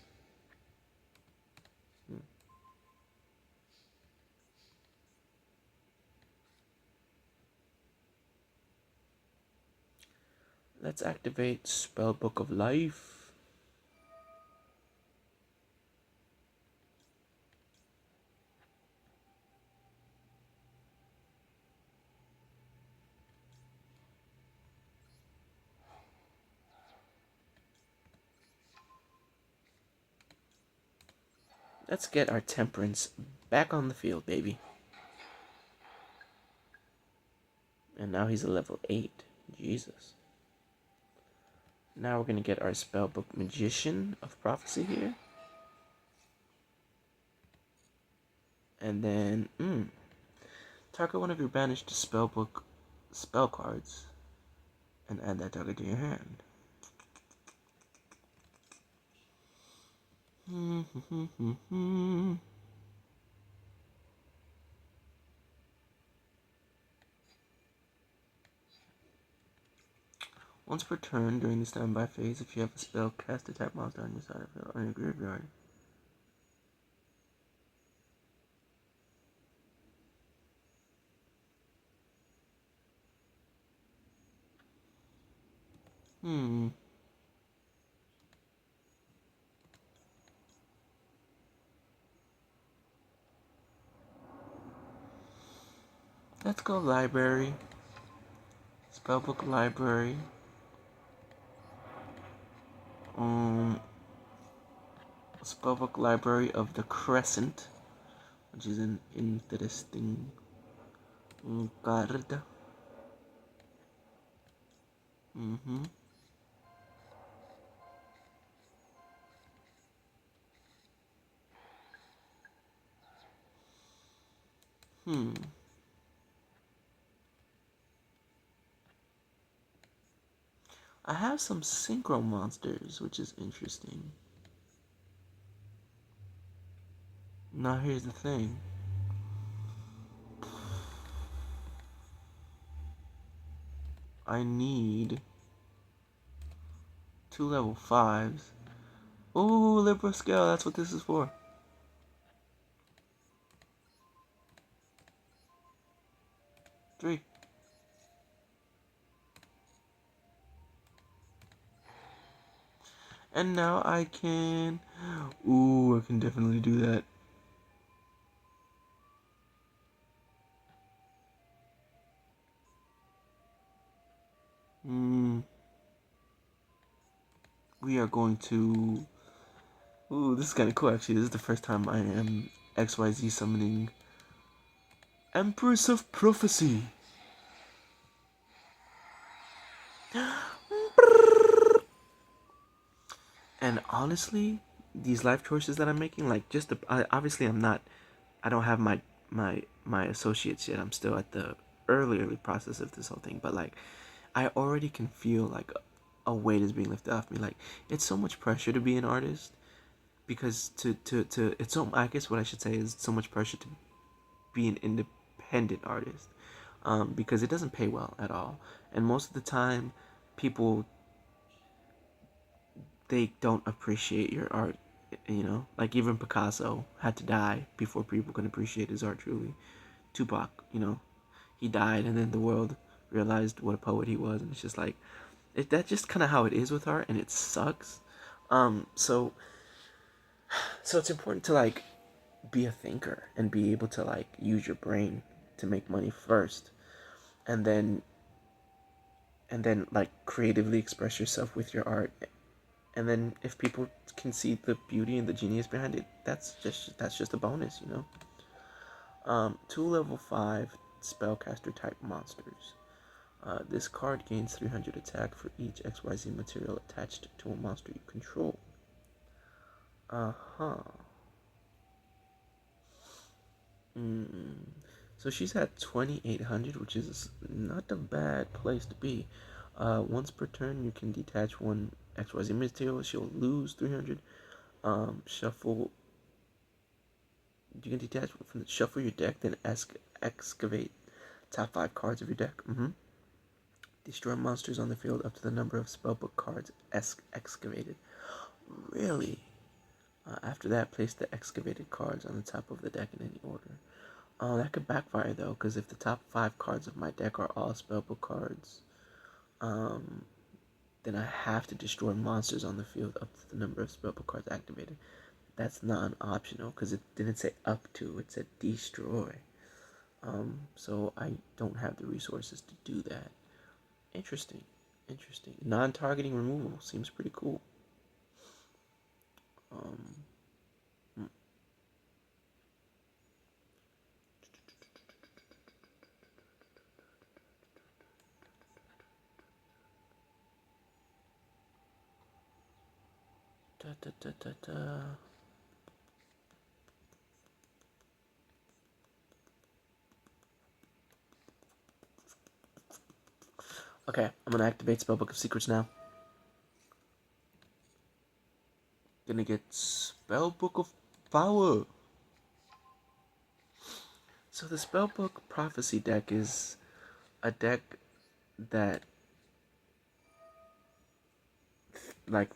Let's activate Spellbook of Life. Let's get our Temperance back on the field, baby. And now he's a level 8. Jesus. Now we're going to get our Spellbook Magician of Prophecy here. And then, target one of your banished Spellbook spell cards and add that target to your hand. Once per turn during the standby phase, if you have a spell, cast a tap monster on your side of it on your graveyard. Let's go library. Spellbook library. Spellbook library of the Crescent, which is an interesting card. I have some synchro monsters, which is interesting. Now here's the thing. I need 2 level 5s. Ooh, Libra Scale, that's what this is for. And now I can. Ooh, I can definitely do that. Mm, we are going to. Ooh, this is kind of cool actually. This is the first time I am XYZ summoning Empress of Prophecy. And honestly, these life choices that I'm making, like just the, obviously I'm not, I don't have my associates yet. I'm still at the early process of this whole thing. But like, I already can feel like a weight is being lifted off me. Like it's so much pressure to be an artist because to it's so, I guess what I should say is so much pressure to be an independent artist, because it doesn't pay well at all, and most of the time, people, they don't appreciate your art. You know, like even Picasso had to die before people can appreciate his art truly. Tupac, you know, he died, and then the world realized what a poet he was, and it's just like that's just kind of how it is with art, and it sucks. So it's important to like be a thinker and be able to like use your brain to make money first, and then like creatively express yourself with your art, and then if people can see the beauty and the genius behind it, that's just a bonus, you know. Two level 5 spellcaster type monsters. This card gains 300 attack for each XYZ material attached to a monster you control. Uh-huh. Mm. So she's at 2800, which is not a bad place to be. Once per turn, you can detach one XYZ material. She'll lose 300. Shuffle. You can detach from the shuffle your deck, then excavate top 5 cards of your deck. Destroy monsters on the field up to the number of spellbook cards excavated. Really? After that, place the excavated cards on the top of the deck in any order. That could backfire though, because if the top 5 cards of my deck are all spellbook cards, um, then I have to destroy monsters on the field up to the number of spellbook cards activated. That's non-optional because it didn't say up to; it said destroy. So I don't have the resources to do that. Interesting, interesting. Non-targeting removal seems pretty cool. Um, hmm. Da, da, da, da, da. Okay, I'm gonna activate Spellbook of Secrets now. Gonna get Spellbook of Power. So the Spellbook Prophecy deck is a deck that like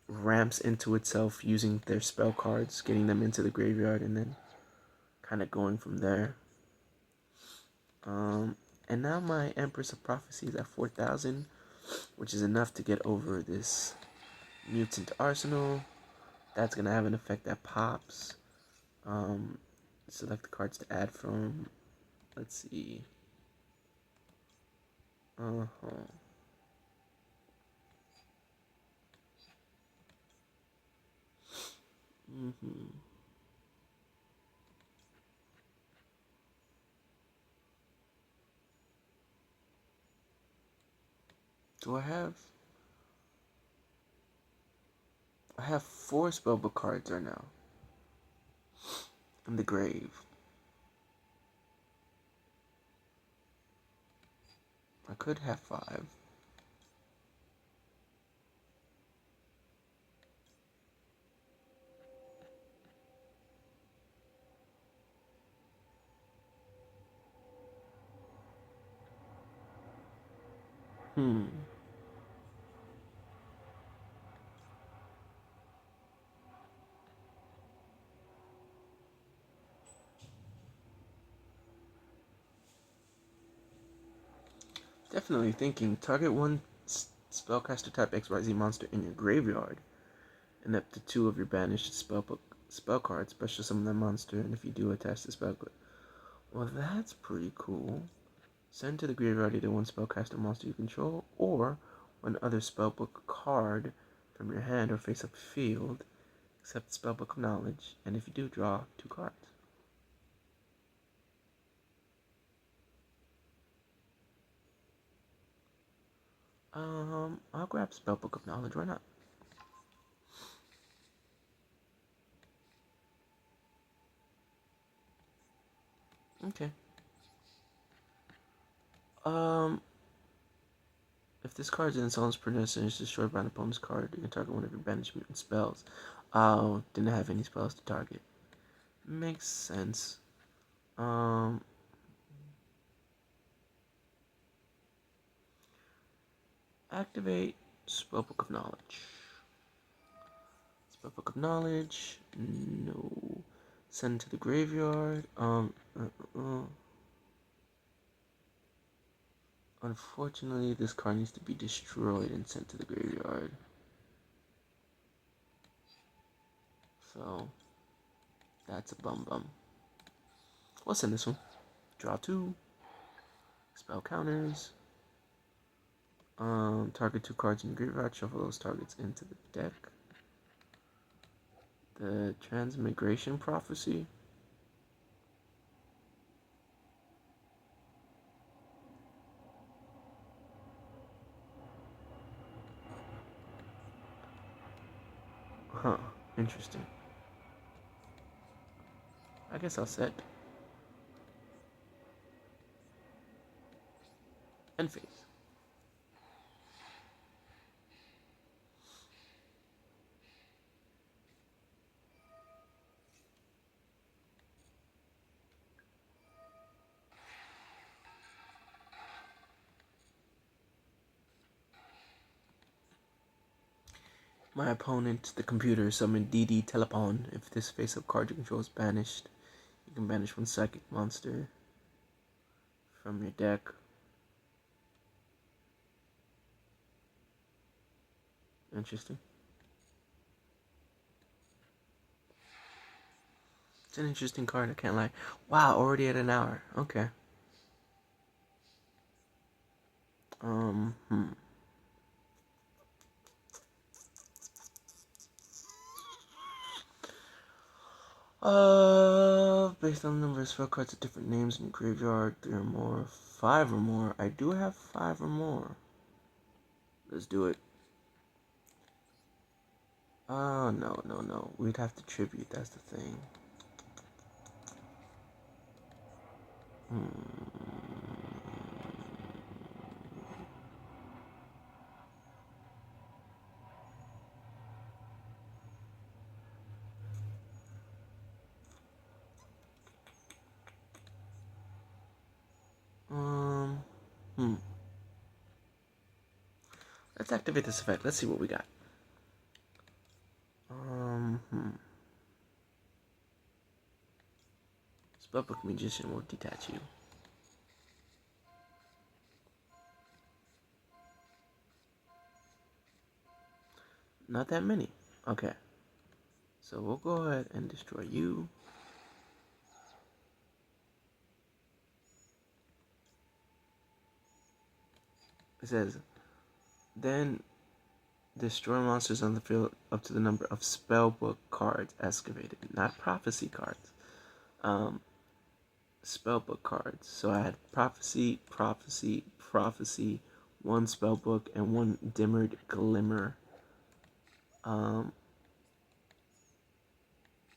ramps into itself using their spell cards, getting them into the graveyard, and then kind of going from there. And now my Empress of Prophecy is at 4,000, which is enough to get over this Mutant Arsenal. That's gonna have an effect that pops. Um, Select the cards to add from. Let's see. Uh huh. Mhm. Do I have? I have 4 spellbook cards right now in the grave. I could have 5. Hmm. Definitely thinking. Target one spellcaster type XYZ monster in your graveyard. and up to 2 of your banished spell cards, special summon that monster, and if you do, attach the spell card. Well, that's pretty cool. Send to the graveyard either one spellcaster monster you control, or one other spellbook card from your hand or face-up field, except the spellbook of knowledge, and if you do, draw 2 cards. I'll grab spellbook of knowledge. Why not? Okay. If this card is in someone's possession and is destroyed by an opponent's card, you can target one of your banished mutant spells. Oh, didn't have any spells to target. Makes sense. Activate Spellbook of Knowledge. Spellbook of Knowledge. No. Send to the graveyard. Unfortunately, this card needs to be destroyed and sent to the graveyard. So, that's a bum. What's in this one? Draw 2. Spell counters. Target 2 cards in the graveyard. Shuffle those targets into the deck. The Transmigration Prophecy. Huh. Interesting. I guess I'll set. End phase. My opponent, the computer, summoned DD Telepon. If this face-up card you control is banished, you can banish one psychic monster from your deck. Interesting. It's an interesting card, I can't lie. Wow, already at an hour. Okay. Hmm. Based on the number of spell cards with different names in the graveyard, 3 or more, 5 or more. I do have 5 or more. Let's do it. Oh, no. We'd have to tribute, that's the thing. Let's activate this effect. Let's see what we got. Spellbook Magician will detach you. Not that many. Okay. So we'll go ahead and destroy you. It says, then destroy monsters on the field up to the number of spellbook cards excavated, not prophecy cards. Spellbook cards. So I had prophecy, one spellbook, and one dimmered glimmer.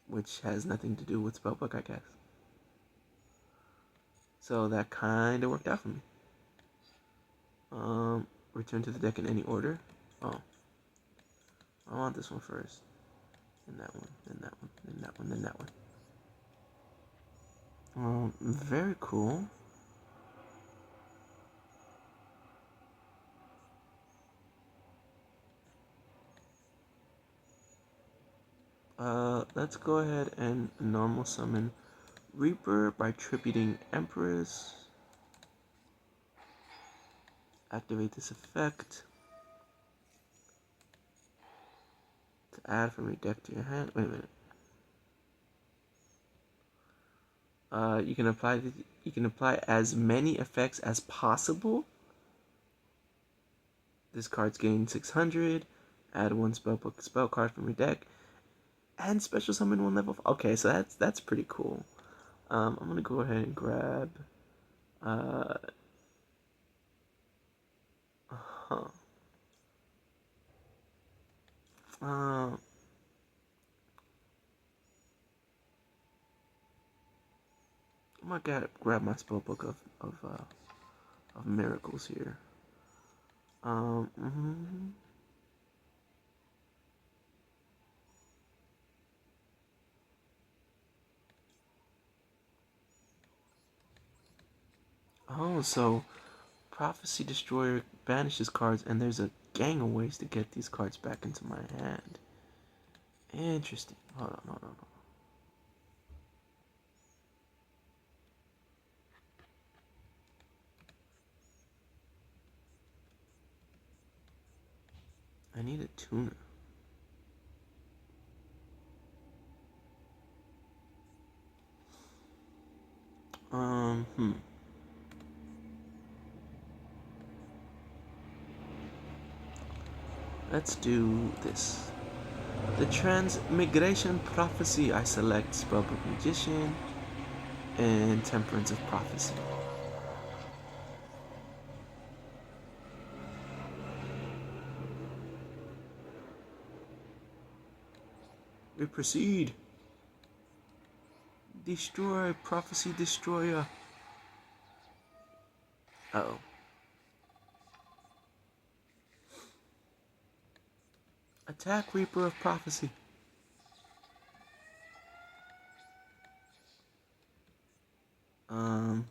Which has nothing to do with spellbook, I guess. So that kind of worked out for me. Return to the deck in any order. Oh. I want this one first. Then that one, then that one, then that one, then that one. Very cool. Let's go ahead and normal summon Reaper by tributing Empress. Activate this effect. To add from your deck to your hand. Wait a minute. You can apply as many effects as possible. This card's gain 600. Add one spellbook spell card from your deck, and special summon one level. Okay, so that's pretty cool. I'm gonna go ahead and grab. Uh. Huh. Uh, I'm gonna grab my spellbook of miracles here. Mm-hmm. Oh, so Prophecy Destroyer banishes cards, and there's a gang of ways to get these cards back into my hand. Interesting. Hold on. I need a tuner. Hmm. Let's do this. The Transmigration Prophecy. I select Spellbook Magician and Temperance of Prophecy. We proceed. Destroy Prophecy Destroyer. Uh-oh. Attack Reaper of Prophecy. We'll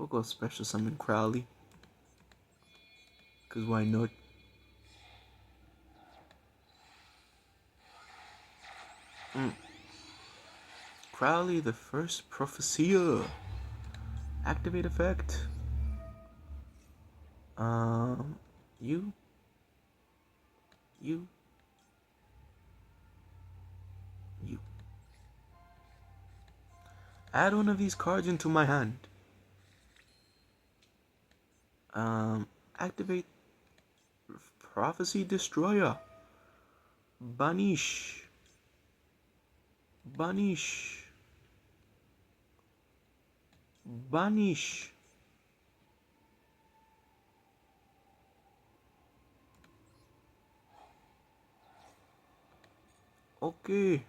go special summon Crowley. Cause why not? Crowley, the first Prophecia. Activate effect. You. You. You. Add one of these cards into my hand. Activate Prophecy Destroyer. Banish. Banish. Banish. Okay.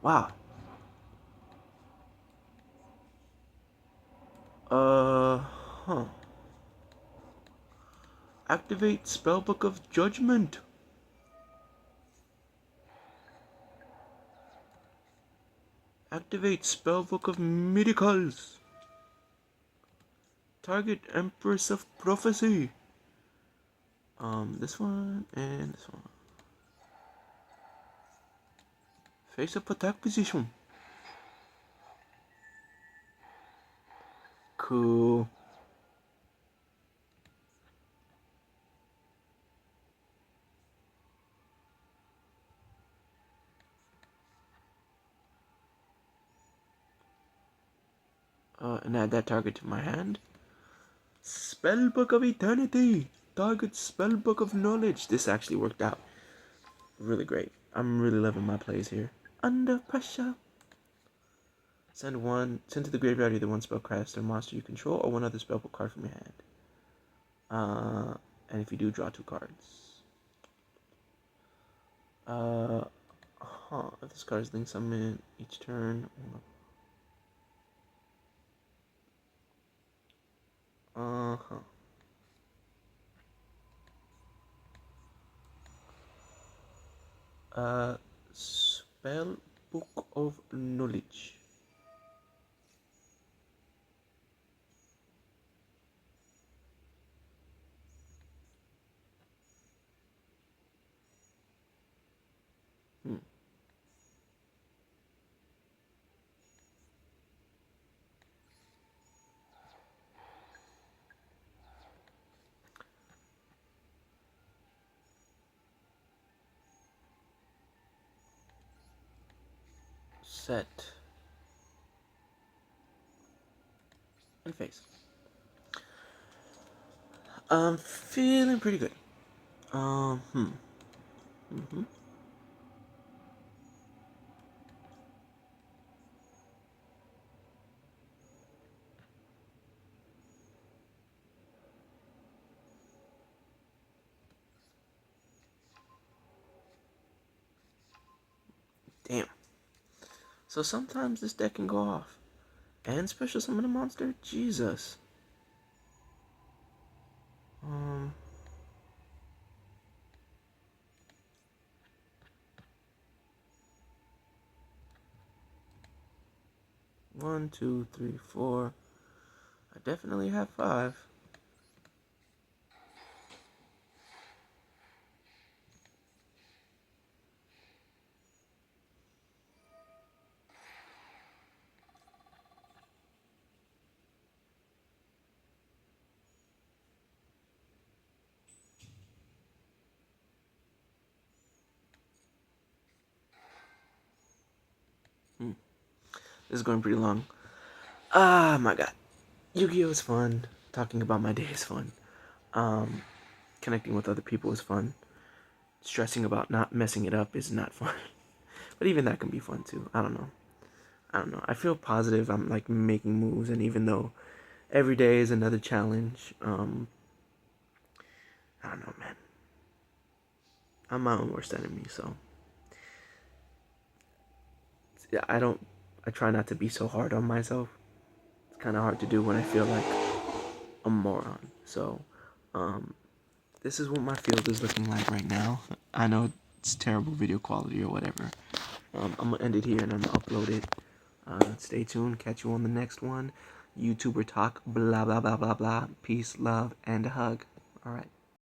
Wow. Huh. Activate Spellbook of Judgment. Activate Spellbook of Miracles. Target Empress of Prophecy. This one and this one. Face up attack position. Cool. And add that target to my hand. Spellbook of Eternity. Target Spellbook of Knowledge. This actually worked out really great. I'm really loving my plays here. Under pressure. Send to the graveyard either one spellcaster monster you control or one other spellbook card from your hand. And if you do, draw 2 cards. If this card is linked summon each turn. Spell Book of Knowledge. set and face. I'm feeling pretty good. Mm-hmm. Damn. So sometimes this deck can go off. And special summon a monster? Jesus. Um. One, two, three, four. I definitely have 5. This is going pretty long. Ah, my god. Yu-Gi-Oh is fun. Talking about my day is fun. Um, Connecting with other people is fun. Stressing about not messing it up is not fun. But even that can be fun too. I don't know. I feel positive. I'm like making moves, and even though every day is another challenge, I don't know, man. I'm my own worst enemy, so yeah, I try not to be so hard on myself. It's kind of hard to do when I feel like a moron. So, um, this is what my field is looking like right now. I know it's terrible video quality or whatever. I'm gonna end it here and I'm gonna upload it. Stay tuned. Catch you on the next one. YouTuber talk. Blah blah blah blah blah. Peace, love, and a hug. All right.